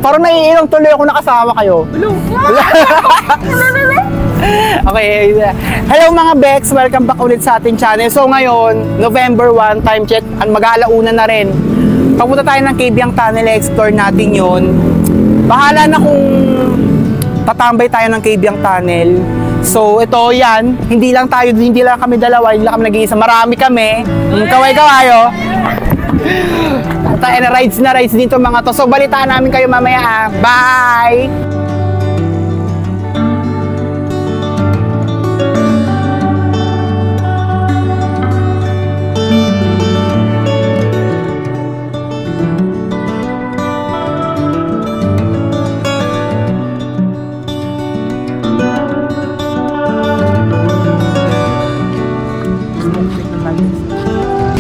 Parang naiinom tuloy ako nakasama kayo. Okay, hello mga Bex, welcome back ulit sa ating channel. So ngayon, November 1, time check, mag-aalauna na rin. Papunta tayo ng Cabiang Tunnel, explore natin yun. Bahala na kung tatambay tayo ng Cabiang Tunnel. So ito yan, hindi lang kami dalawa, hindi lang kami nag-iisa, marami kami. Kaway-kawayo. Tayo na rides dito mga to. So balitaan namin kayo mamaya. Bye!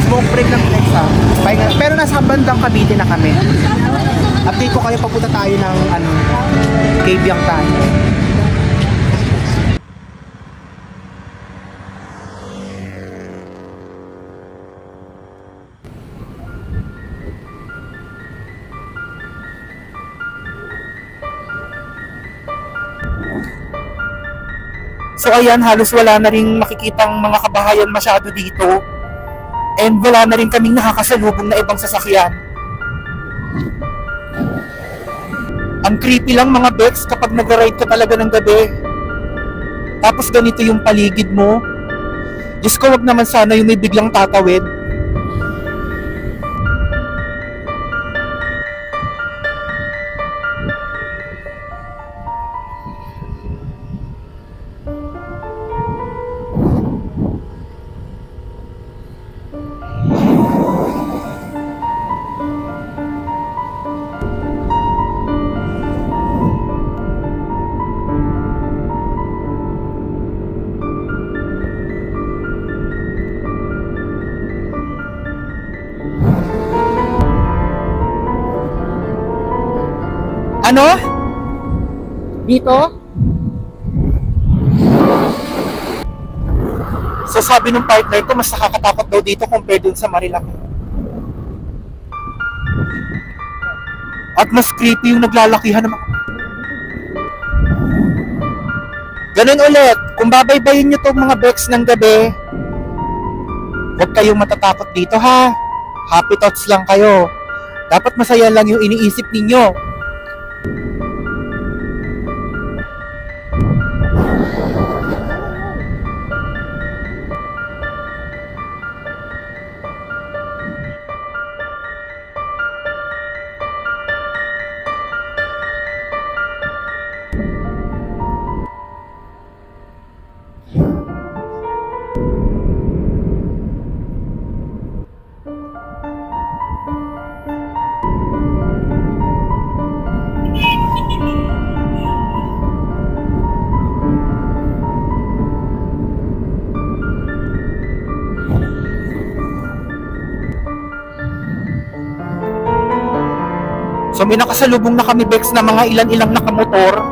Smoke break ng Flex ha. Pero nasa bandang Cavite na kami. Update ko kayo pagpunta tayo ng Cabiang Tunnel. So ayan, halos wala na rin makikitang mga kabahayan masyado dito. And wala na rin kaming nakakasalubong na ibang sasakyan. Ang creepy lang mga Bex kapag nag-ride ka talaga ng gabi. Tapos ganito yung paligid mo. Diyos ko, wag naman sana yung may biglang tatawid. Ano? Dito? So sabi ng partner ko, mas nakakatakot daw dito compared dun sa Marilaki. At mas creepy yung naglalakihan ng mga... Ganun ulit, kung babaybayin nyo tong mga Bex ng gabi, huwag kayong matatakot dito ha. Happy thoughts lang kayo. Dapat masaya lang yung iniisip ninyo. So may nakasalubong na kami Bex na mga ilan-ilang nakamotor.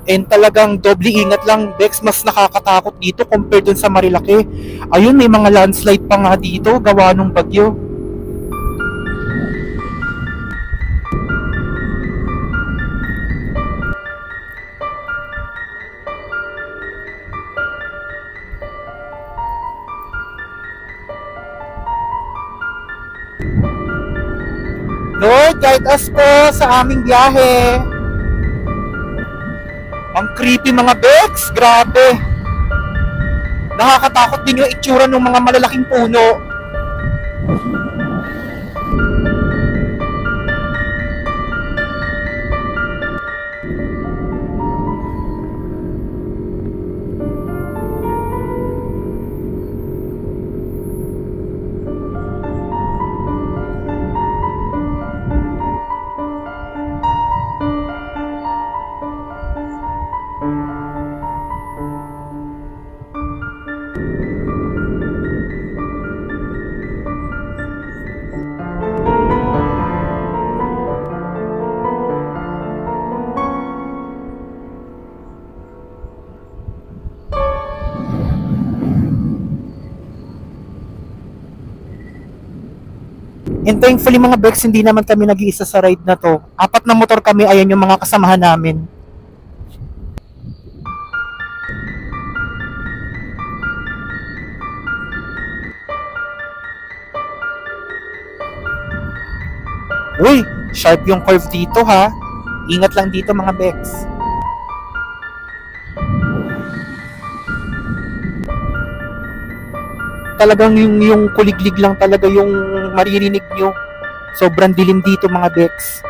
And talagang doble ingat lang Bex, mas nakakatakot dito compared dun sa Marilaki. Ayun, may mga landslide pa nga dito gawa nung bagyo. Lord, guide us po sa aming biyahe. Ang creepy mga Bex, grabe. Nakakatakot din yung itsura ng mga malalaking puno. And thankfully mga Bex, hindi naman kami nag-iisa sa ride na to. 4 na motor kami, ayan yung mga kasamahan namin. Uy, sharp yung curve dito ha. Ingat lang dito mga Bex. Talagang yung kuliglig lang talaga yung maririnig nyo. Sobrang dilim dito mga Bex.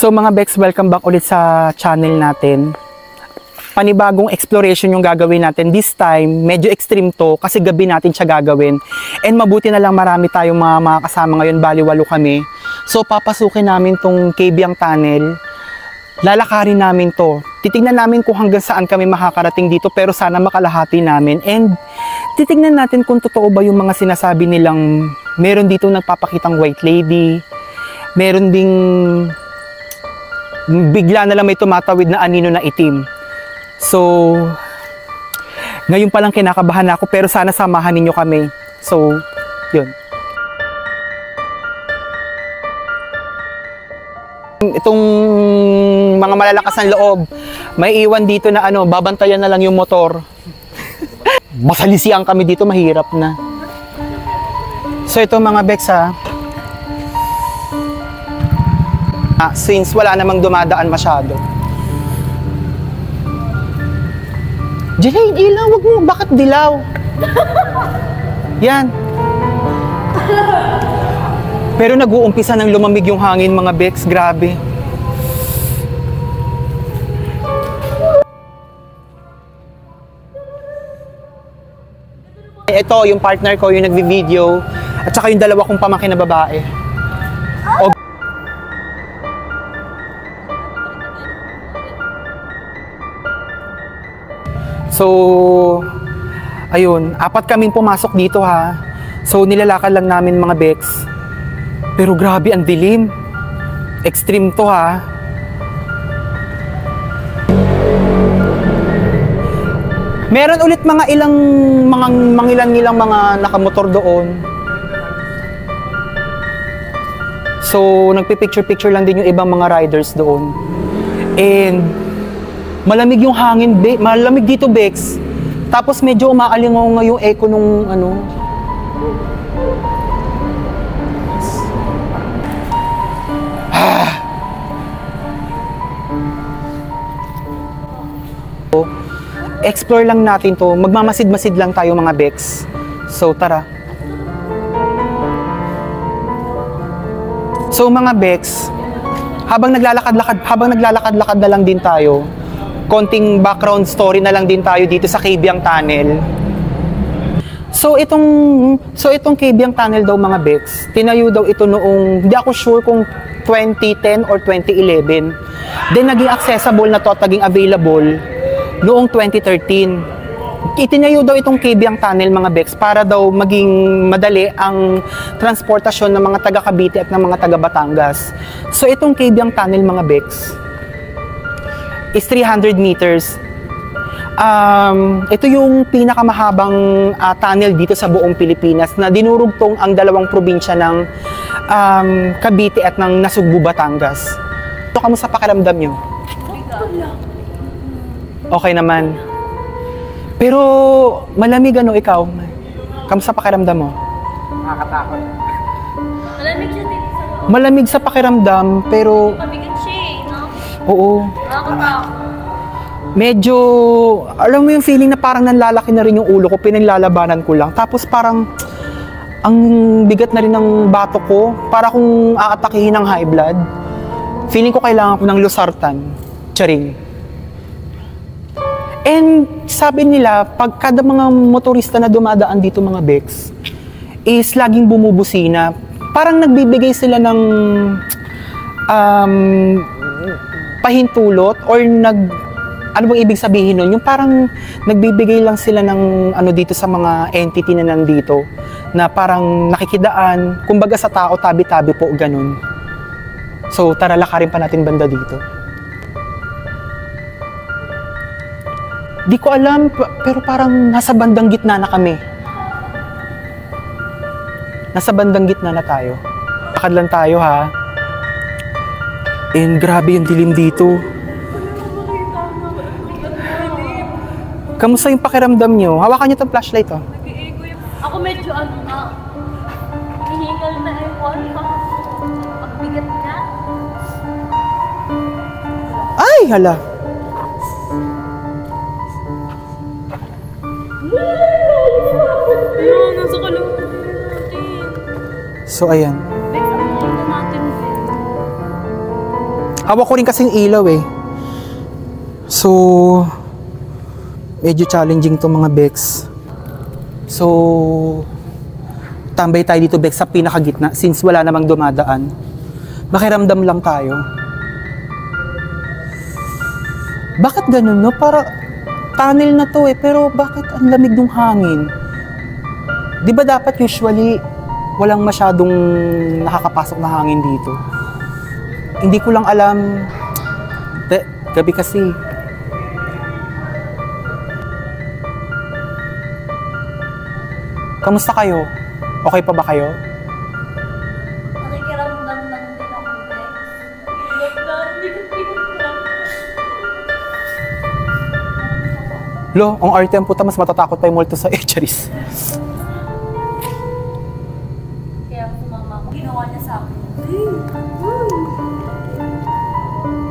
So mga Bex, welcome back ulit sa channel natin. Panibagong exploration yung gagawin natin. This time, medyo extreme to kasi gabi natin siya gagawin. And mabuti na lang marami tayong mga kasama ngayon, bali-walo kami. So papasukin namin tong Kabyang Tunnel. Lalakarin namin to. Titignan namin kung hanggang saan kami makakarating dito, pero sana makalahati namin. And titignan natin kung totoo ba yung mga sinasabi nilang meron dito nagpapakitang white lady. Meron ding bigla na lang may tumatawid na anino na itim. So, ngayon pa lang kinakabahan ako, pero sana samahan ninyo kami. So, yun. Itong mga malalakas ng loob, may iwan dito na babantayan na lang yung motor. Masalisian kami dito, mahirap na. So, ito mga Bex since wala namang dumadaan masyado. Janaid, ilaw, wag mo. Bakit dilaw? Yan. Pero nag-uumpisa ng lumamig yung hangin mga Bex. Grabe. Ito, yung partner ko, yung nagvi-video. At saka yung dalawa kong pamangkin na babae. So, ayun, 4 kaming pumasok dito ha. So, nilalakad lang namin mga Bex. Pero grabe, ang dilim. Extreme to ha. Meron ulit mga ilang mga nakamotor doon. So, nagpipicture-picture lang din yung ibang mga riders doon. And malamig yung hangin, malamig dito, Bex. Tapos medyo umaalingaw nga yung echo nung Explore lang natin to. Magmamasid-masid lang tayo mga Bex. So, tara. So, mga Bex, habang naglalakad-lakad na lang din tayo, konting background story na lang din tayo dito sa Cabiang Tunnel. So itong Cabiang Tunnel daw mga Bex, tinayo daw ito noong, hindi ako sure kung 2010 or 2011. Then naging accessible na to at naging available noong 2013. Itinayo daw itong Cabiang Tunnel mga Bex para daw maging madali ang transportasyon ng mga taga Cavite at ng mga taga Batangas. So itong Cabiang Tunnel mga Bex is 300 meters. Ito yung pinakamahabang tunnel dito sa buong Pilipinas na dinurugtong ang dalawang probinsya ng Cavite at ng Nasugbu, Batangas. So, kamusta pakiramdam nyo? Okay naman. Pero malamig ano ikaw? Kamusta pakiramdam mo? Nakakatakot. Malamig siya din sa loob. Malamig sa pakiramdam pero Mabigat siya eh, no? oo. Nakakatakot. Medyo, alam mo yung feeling na parang nanlalaki na rin yung ulo ko, pinaglalabanan ko lang. Tapos parang, ang bigat na rin ng bato ko, para kung aatakihin ng high blood. Feeling ko kailangan ko ng losartan. Charing. And sabi nila, pag kada mga motorista na dumadaan dito mga Bex, is laging bumubusina. Parang nagbibigay sila ng pahintulot or ano bang ibig sabihin nun? Yung parang nagbibigay lang sila ng ano dito sa mga entity na nandito na parang nakikidaan, kumbaga sa tao, tabi-tabi po, ganun. So, tara lakarin pa natin banda dito. Di ko alam, pero parang nasa bandang gitna na kami. Nasa bandang gitna na tayo. Lakad lang tayo ha. And grabe yung dilim dito. Kamusta yung pakiramdam nyo? Hawakan nyo itong flashlight, oh. Nag-iigo yung... Ako medyo ano na, hinihingal na yung ano. Ang bigat niya. Ay, hala. Ayun, nasa kalungan natin. So, ayan. Bigla na natin din. Hawak ko rin kasing ilaw, eh. So, medyo challenging to mga Bex. So, tambay tayo dito Bex sa pinakagitna since wala namang dumadaan. Makiramdam lang tayo. Bakit ganun, no? Para tunnel na to eh, pero bakit ang lamig ng hangin? Di ba dapat usually walang masyadong nakakapasok na hangin dito? Hindi ko lang alam. Gabi kasi. Kamusta kayo? Okay pa ba kayo? Nakikiramdam lang din ako, Bex. Bigat lang, bigat lang. Lo, ang arte ang puta, mas matatakot pa yung multo sa Echaris. Kaya sumama ko. Ginawa niya sa akin.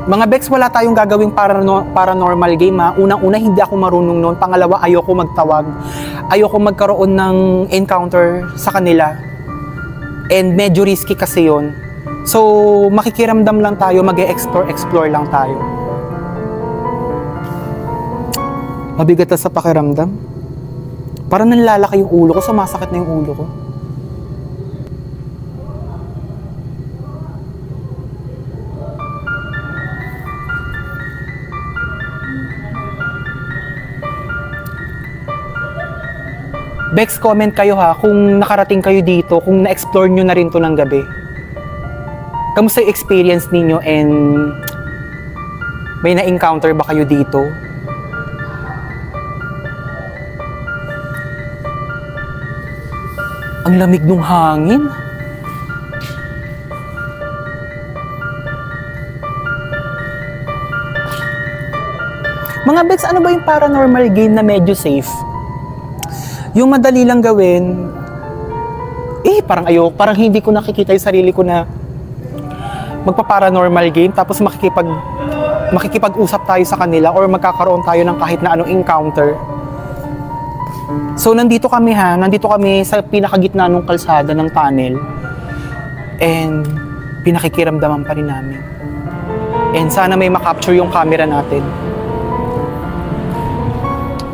Mga Bex, wala tayong gagawing paranormal game ha. Unang-una, hindi ako marunong noon. Pangalawa, ayoko magtawag. Ayoko magkaroon ng encounter sa kanila. And medyo risky kasi yon. So, makikiramdam lang tayo, mag-explore lang tayo. Mabigat na sa pakiramdam. Parang nanlalaki yung ulo ko, sumasakit na yung ulo ko. Bex, comment kayo ha kung nakarating kayo dito, kung na-explore nyo na rin to ng gabi. Kamusta yung experience ninyo and may na-encounter ba kayo dito? Ang lamig ng hangin. Mga Bex, ano ba yung paranormal game na medyo safe? Yung madali lang gawin, parang parang hindi ko nakikita yung sarili ko na magpa-paranormal game tapos makikipag-usap tayo sa kanila or magkakaroon tayo ng kahit na anong encounter. So nandito kami sa pinakagitna ng kalsada ng tunnel. And pinakikiramdaman pa rin namin. And sana may makapture yung camera natin.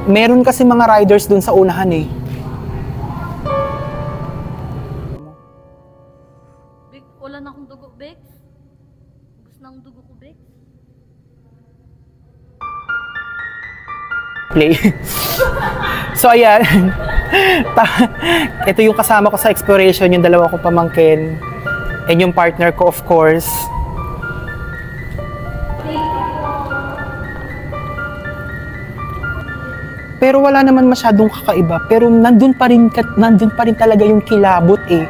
Meron kasi mga riders dun sa unahan eh. Bek, wala na akong dugo, Bek. Gusto na ang dugo ko, Bek. Play. So ayan. Ito yung kasama ko sa exploration, yung dalawa kong pamangkin. And yung partner ko, of course. Pero wala naman masyadong kakaiba. Pero nandun pa rin talaga yung kilabot eh.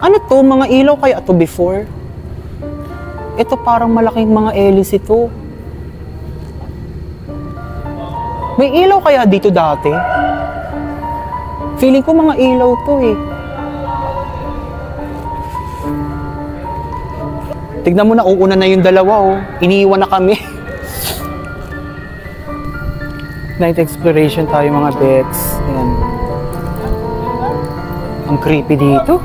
Ano to? Mga ilaw kaya to before? Ito parang malaking mga hélice ito. May ilaw kaya dito dati? Feeling ko mga ilaw to eh. Tignan mo na, uuna na yung dalawa oh. Iniiwan na kami. Night exploration tayo mga bets. Ayan. Ang creepy dito.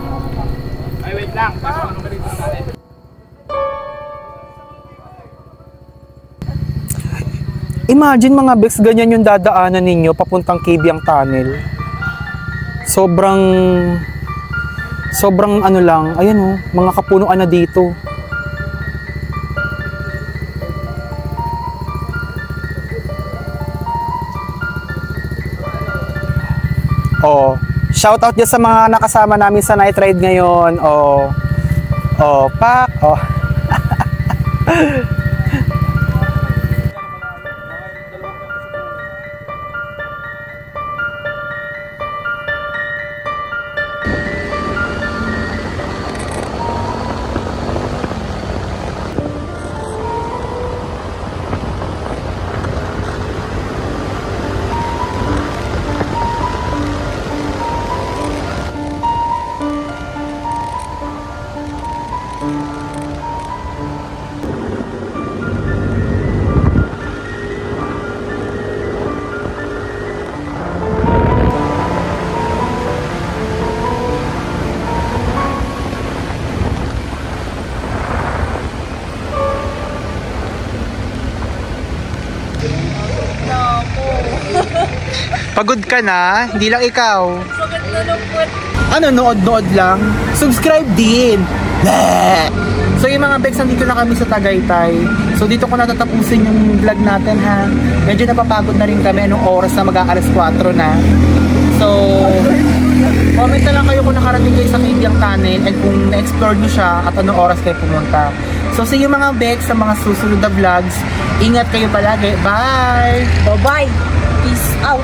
Ay, wait lang. Pasok ano ka dito natin? Imagine mga bets, ganyan yung dadaanan ninyo papuntang Kibyang Tunnel. Sobrang ano lang, ayan oh, mga kapunuan na dito. Oh, shout out dyan sa mga nakasama namin sa night ride ngayon. Oh, pak, oh. Pagod ka na? Hindi lang ikaw. Sakit na ng puwet. Ano, nood-nood lang? Subscribe din! Bleh! So yung mga beks, nandito na kami sa Tagaytay. So dito ko natatapusin yung vlog natin ha. Medyo napapagod na rin kami. Anong oras na mag-aalas 4 na. So, comment na lang kayo kung nakarating kayo sa Kibyang Tunnel and kung na-explore nyo siya at anong oras kayo pumunta. So see you mga beks sa mga susunod na vlogs. Ingat kayo palagi. Bye! Bye-bye. Peace out.